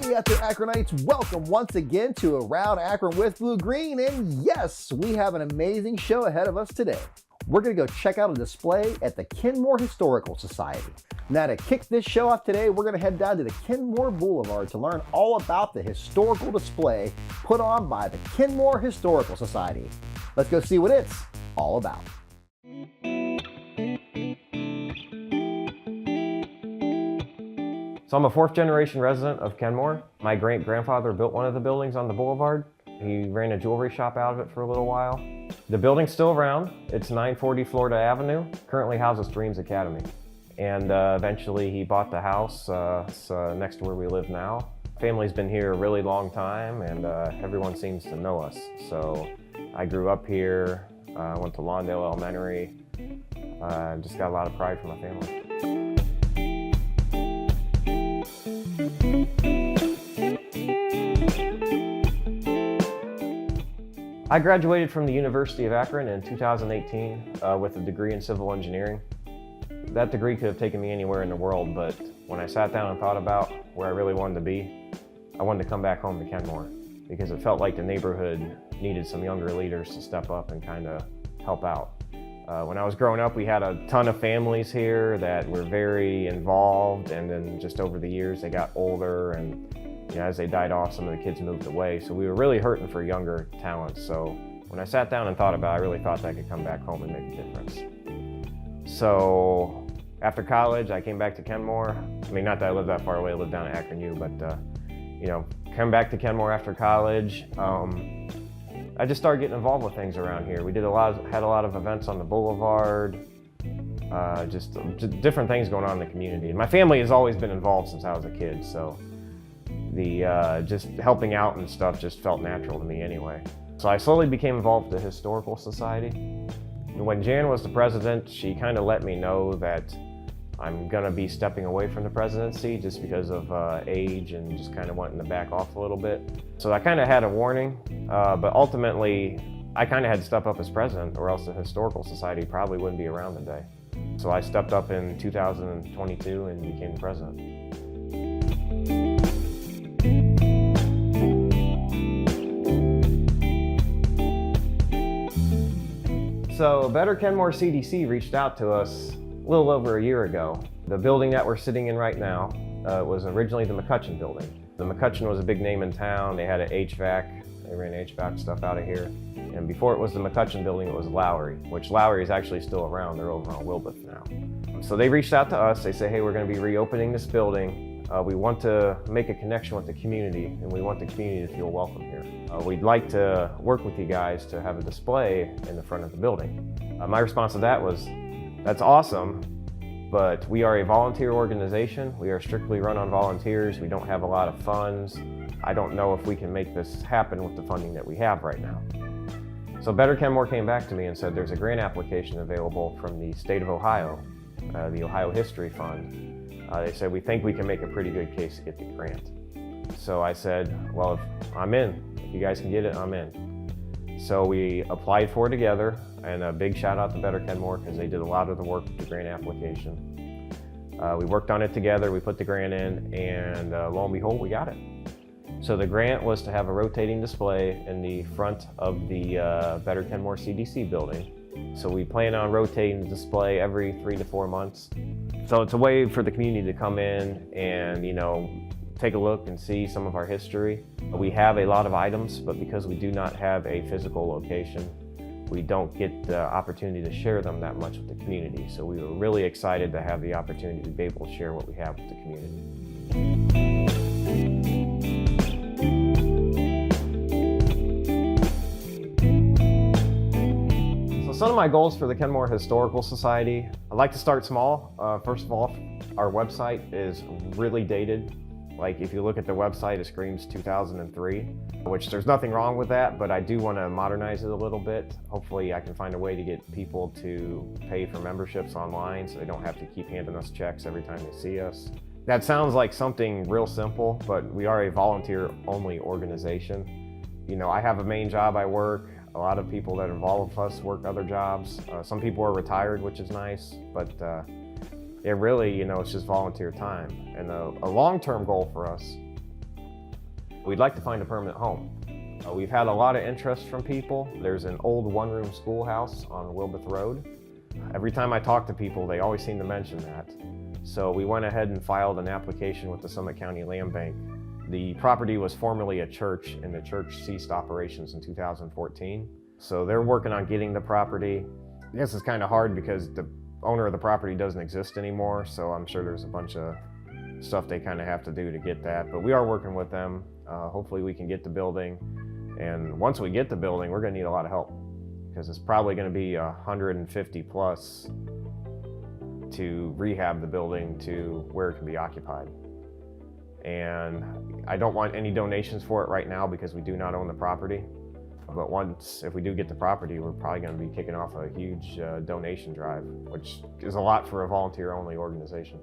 Hey out there, Akronites, welcome once again to Around Akron with Blue Green, and yes, we have an amazing show ahead of us today. We're going to go check out a display at the Kenmore Historical Society. Now to kick this show off today, we're going to head down to the Kenmore Boulevard to learn all about the historical display put on by the Kenmore Historical Society. Let's go see what it's all about. So I'm a fourth generation resident of Kenmore. My great-grandfather built one of the buildings on the boulevard. He ran a jewelry shop out of it for a little while. The building's still around. It's 940 Florida Avenue. Currently houses Dreams Academy. And eventually he bought the house next to where we live now. Family's been here a really long time, and everyone seems to know us. So I grew up here, went to Lawndale Elementary, just got a lot of pride for my family. I graduated from the University of Akron in 2018 with a degree in civil engineering. That degree could have taken me anywhere in the world, but when I sat down and thought about where I really wanted to be, I wanted to come back home to Kenmore because it felt like the neighborhood needed some younger leaders to step up and kind of help out. When I was growing up, we had a ton of families here that were very involved, and then just over the years they got older, and as they died off, some of the kids moved away. So we were really hurting for younger talent. So when I sat down and thought about it, I really thought that I could come back home and make a difference. So after college, I came back to Kenmore. I mean, not that I lived that far away, I lived down at Akron U, but come back to Kenmore after college. I just started getting involved with things around here. We had a lot of events on the boulevard, just different things going on in the community. And my family has always been involved since I was a kid, so the just helping out and stuff just felt natural to me anyway. So I slowly became involved with the Historical Society. When Jan was the president, she kind of let me know that I'm gonna be stepping away from the presidency just because of age and just kind of wanting to back off a little bit. So I kind of had a warning, but ultimately I kind of had to step up as president, or else the Historical Society probably wouldn't be around today. So I stepped up in 2022 and became the president. So Better Kenmore CDC reached out to us a little over a year ago. The building that we're sitting in right now was originally the McCutcheon building. The McCutcheon was a big name in town. They had an HVAC. They ran HVAC stuff out of here. And before it was the McCutcheon building, it was Lowry, which Lowry is actually still around. They're over on Wilbeth now. So they reached out to us. They said, hey, we're going to be reopening this building. We want to make a connection with the community, and we want the community to feel welcome here. We'd like to work with you guys to have a display in the front of the building. My response to that was, that's awesome, but we are a volunteer organization. We are strictly run on volunteers. We don't have a lot of funds. I don't know if we can make this happen with the funding that we have right now. So Better Kenmore came back to me and said there's a grant application available from the state of Ohio, the Ohio History Fund. They said, we think we can make a pretty good case to get the grant. So I said, well, if I'm in. If you guys can get it, I'm in. So we applied for it together, and a big shout out to Better Kenmore because they did a lot of the work with the grant application. We worked on it together, we put the grant in, and lo and behold, we got it. So the grant was to have a rotating display in the front of the Better Kenmore CDC building. So we plan on rotating the display every 3 to 4 months. So it's a way for the community to come in and, take a look and see some of our history. We have a lot of items, but because we do not have a physical location, we don't get the opportunity to share them that much with the community. So we were really excited to have the opportunity to be able to share what we have with the community. Some of my goals for the Kenmore Historical Society, I'd like to start small. First of all, our website is really dated. Like if you look at the website, it screams 2003, which there's nothing wrong with that, but I do want to modernize it a little bit. Hopefully I can find a way to get people to pay for memberships online so they don't have to keep handing us checks every time they see us. That sounds like something real simple, but we are a volunteer-only organization. I have a main job I work. A lot of people that are involved with us work other jobs. Some people are retired, which is nice, but it really, it's just volunteer time. And a long-term goal for us We'd like to find a permanent home. We've had a lot of interest from people. There's an old one-room schoolhouse on Wilbeth Road. Every time I talk to people, they always seem to mention that. So we went ahead and filed an application with the Summit County Land Bank. The property was formerly a church, and the church ceased operations in 2014. So they're working on getting the property. I guess it's kind of hard because the owner of the property doesn't exist anymore, so I'm sure there's a bunch of stuff they kind of have to do to get that. But we are working with them. Hopefully we can get the building. And once we get the building, we're going to need a lot of help because it's probably going to be 150 plus to rehab the building to where it can be occupied. And I don't want any donations for it right now because we do not own the property. But if we do get the property, we're probably going to be kicking off a huge donation drive, which is a lot for a volunteer-only organization.